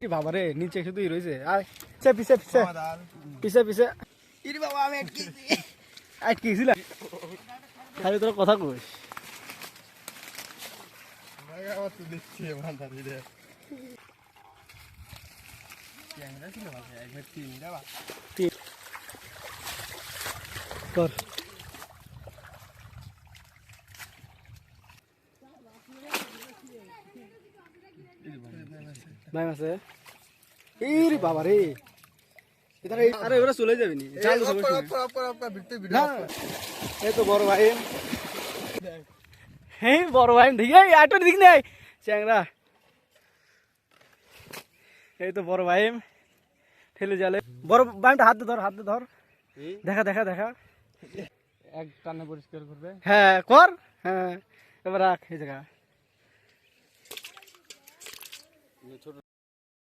বাবারে নিচে শুধুই রয়েছে আর পিছে পিছে পিছে পিছে ইরে বাবা আমি আটকেছি খালি তোর কথা কইস কর ভাই মাসে ইরে বাবা রে আরে ওরা চলে যাবে নি চাল এই তো বড় ভাই হ্যাঁ বড় ভাই ঠিক আছে আটো দিক নাই চ্যাংরা এই তো বড় ভাই ঠেলে জালে বড় ভাইটা হাত ধর দেখা দেখা দেখা এক টানে পরিষ্কার করবে হ্যাঁ কর হ্যাঁ এবার রাখ এই জায়গা ছোট